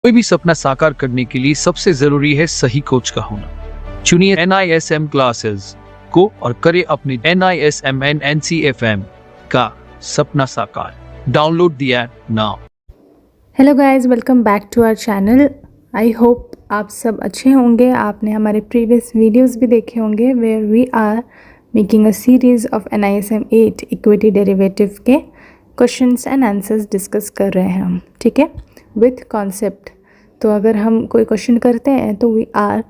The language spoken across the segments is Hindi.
कोई भी सपना साकार करने के लिए सबसे जरूरी है सही कोच का होना। चुनिए NISM क्लासेस को और करें अपने NISM NCFM का सपना साकार। Download the app now. Hello guys, welcome back to our channel. I hope आप सब अच्छे होंगे। आपने हमारे प्रीवियस वीडियोस भी देखे होंगे where we are making a series of NISM 8 equity derivative के क्वेश्चंस एंड आंसर्स डिस्कस कर रहे हैं हम, ठीक है, विथ कॉन्सेप्ट। तो अगर हम कोई क्वेश्चन करते हैं तो we are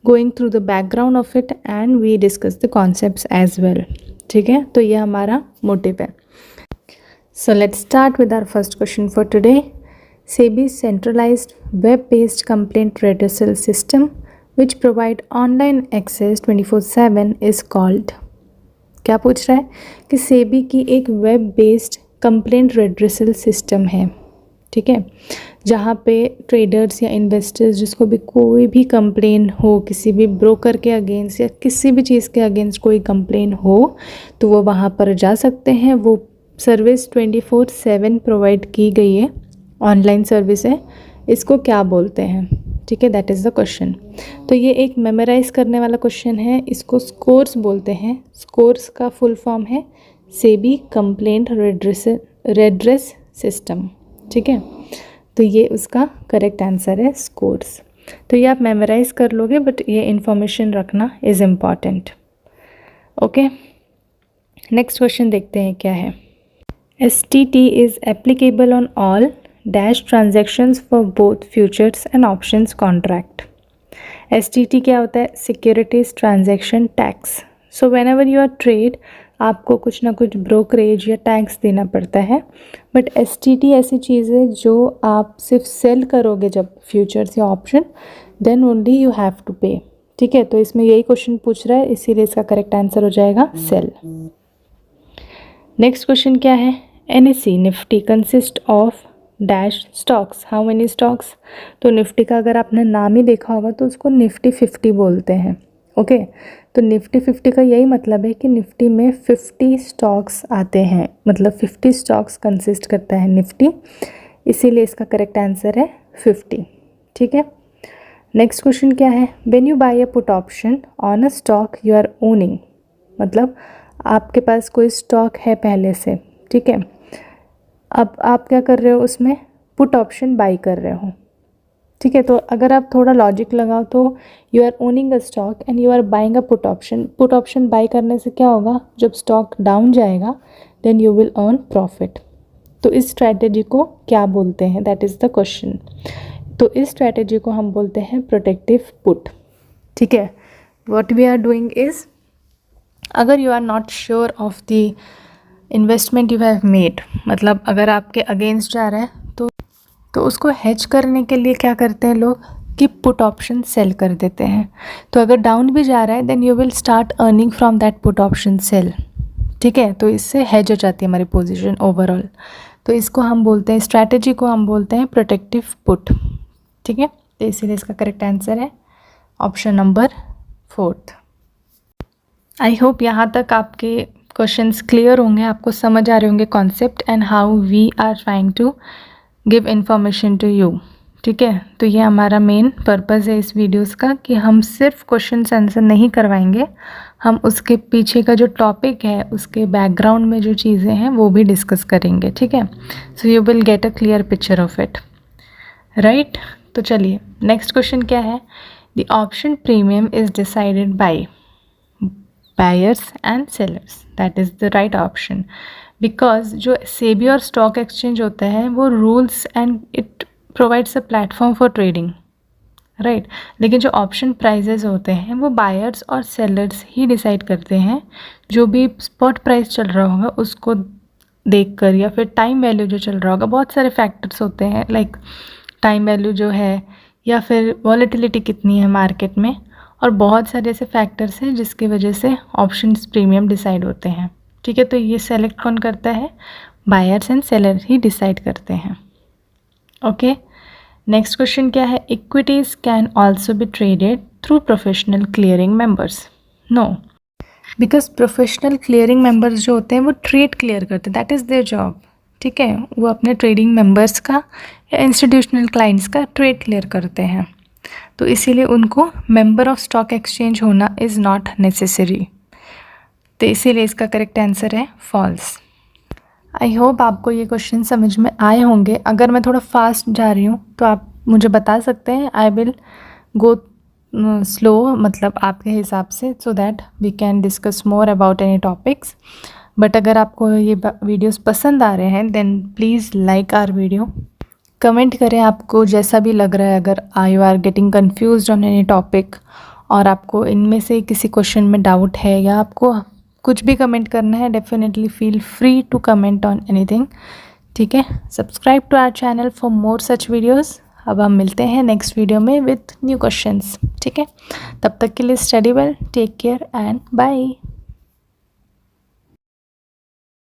going through the background of it and we discuss the concepts as well, ठीक है। तो ये हमारा मोटिव है। So let's start with our first question for today. SEBI's centralized web-based complaint redressal system which provide online access 24/7 is called। क्या पूछ रहा है कि सेबी की एक web based complaint redressal system है, ठीक है, जहाँ पे ट्रेडर्स या इन्वेस्टर्स जिसको भी कोई भी कंप्लेन हो, किसी भी ब्रोकर के अगेंस्ट या किसी भी चीज़ के अगेंस्ट कोई कंप्लेन हो तो वो वहाँ पर जा सकते हैं। वो सर्विस 24/7 प्रोवाइड की गई है, ऑनलाइन सर्विस है। इसको क्या बोलते हैं, ठीक है, दैट इज़ द क्वेश्चन। तो ये एक मेमोराइज करने वाला क्वेश्चन है। इसको स्कोर्स बोलते हैं। स्कोर्स का फुल फॉर्म है सेबी कंप्लेंट रेड्रेस सिस्टम, ठीक है। तो ये उसका करेक्ट आंसर है, स्कोर्स। तो ये आप मेमोराइज कर लोगे, बट ये इन्फॉर्मेशन रखना is important. Okay, next question देखते हैं क्या है। STT is applicable on all dash transactions for both futures and options contract. STT क्या होता है? Securities transaction tax. So whenever you are trade, आपको कुछ ना कुछ ब्रोकरेज या टैक्स देना पड़ता है। बट STT ऐसी चीज़ है जो आप सिर्फ सेल करोगे जब फ्यूचर्स या option, then only you have to pay, ठीक है। तो इसमें यही क्वेश्चन पूछ रहा है, इसीलिए इसका करेक्ट आंसर हो जाएगा सेल। नेक्स्ट क्वेश्चन क्या है? NSE Nifty consist of dash stocks, how many stocks. तो निफ्टी का अगर आपने नाम ही देखा होगा तो उसको निफ्टी 50 बोलते हैं, ओके। तो निफ्टी 50 का यही मतलब है कि निफ्टी में 50 स्टॉक्स आते हैं, मतलब 50 स्टॉक्स कंसिस्ट करता है निफ्टी, इसीलिए इसका करेक्ट आंसर है 50, ठीक है। नेक्स्ट क्वेश्चन क्या है? When you buy a put option on a stock you are owning, मतलब आपके पास कोई स्टॉक है पहले से, ठीक है। अब आप क्या कर रहे हो, उसमें पुट ऑप्शन बाई कर रहे हो, ठीक है। तो अगर आप थोड़ा लॉजिक लगाओ तो you are owning a stock and you are buying a put option. Put option buy करने से क्या होगा, जब स्टॉक डाउन जाएगा then you will earn profit. तो इस स्ट्रैटेजी को क्या बोलते हैं, दैट इज़ द क्वेश्चन। तो इस स्ट्रैटेजी को हम बोलते हैं प्रोटेक्टिव पुट, ठीक है। What we are doing is, अगर you are not sure of the investment you have made, मतलब अगर आपके अगेंस्ट जा रहा है तो उसको हेज करने के लिए क्या करते हैं लोग कि पुट ऑप्शन सेल कर देते हैं। तो अगर डाउन भी जा रहा है then you will start earning from that put option sell, ठीक है। तो इससे हेज हो जाती है हमारी पोजीशन ओवरऑल। तो इसको हम बोलते हैं, स्ट्रैटेजी को हम बोलते हैं प्रोटेक्टिव पुट, ठीक है। तो इसीलिए इसका करेक्ट आंसर है ऑप्शन नंबर 4। आई होप यहाँ तक आपके क्वेश्चंस क्लियर होंगे, आपको समझ आ रहे होंगे concept and how we are trying to give information to you, ठीक है। तो ये हमारा मेन पर्पज़ है इस वीडियोस का कि हम सिर्फ क्वेश्चन आंसर नहीं करवाएंगे, हम उसके पीछे का जो टॉपिक है, उसके बैकग्राउंड में जो चीज़ें हैं वो भी डिस्कस करेंगे, ठीक है। So you will get a clear picture of it, right. तो चलिए नेक्स्ट क्वेश्चन क्या है? The option premium is decided by buyers and sellers, that is the right option. Because जो सेबी और स्टॉक एक्सचेंज होता है वो rules and it provides a platform for trading, right. लेकिन जो ऑप्शन प्राइजेस होते हैं वो बायर्स और सेलर्स ही डिसाइड करते हैं। जो भी स्पॉट प्राइस चल रहा होगा उसको देखकर, या फिर टाइम वैल्यू जो चल रहा होगा, बहुत सारे फैक्टर्स होते हैं, लाइक टाइम वैल्यू जो है, या फिर वॉलेटिलिटी कितनी है मार्केट में, और बहुत सारे ऐसे फैक्टर्स हैं जिसकी वजह से ऑप्शंस प्रीमियम डिसाइड होते हैं, ठीक है। तो ये सेलेक्ट कौन करता है? बायर्स एंड सेलर ही डिसाइड करते हैं, ओके। नेक्स्ट क्वेश्चन क्या है? Equities can also be traded through professional clearing members. No, because professional clearing members जो होते हैं वो ट्रेड क्लियर करते हैं, दैट इज़ देयर जॉब, ठीक है। वो अपने ट्रेडिंग मेंबर्स का या इंस्टीट्यूशनल क्लाइंट्स का ट्रेड क्लियर करते हैं, तो इसीलिए उनको मेंबर ऑफ स्टॉक एक्सचेंज होना इज़ नॉट नेसेसरी। तो इसीलिए इसका करेक्ट आंसर है फॉल्स। आई होप आपको ये क्वेश्चन समझ में आए होंगे। अगर मैं थोड़ा फास्ट जा रही हूँ तो आप मुझे बता सकते हैं, आई विल गो स्लो, मतलब आपके हिसाब से, so that we can discuss more about any topics. But अगर आपको ये वीडियोस पसंद आ रहे हैं then please like our video, comment करें आपको जैसा भी लग रहा है। अगर you are getting confused on any topic और आपको इनमें से किसी क्वेश्चन में डाउट है या आपको कुछ भी कमेंट करना है, definitely feel free to comment on anything. ठीक है, subscribe to our channel for more such videos. अब हम मिलते हैं नेक्स्ट वीडियो में विथ न्यू क्वेश्चंस। ठीक है, तब तक के लिए study well, take care and bye.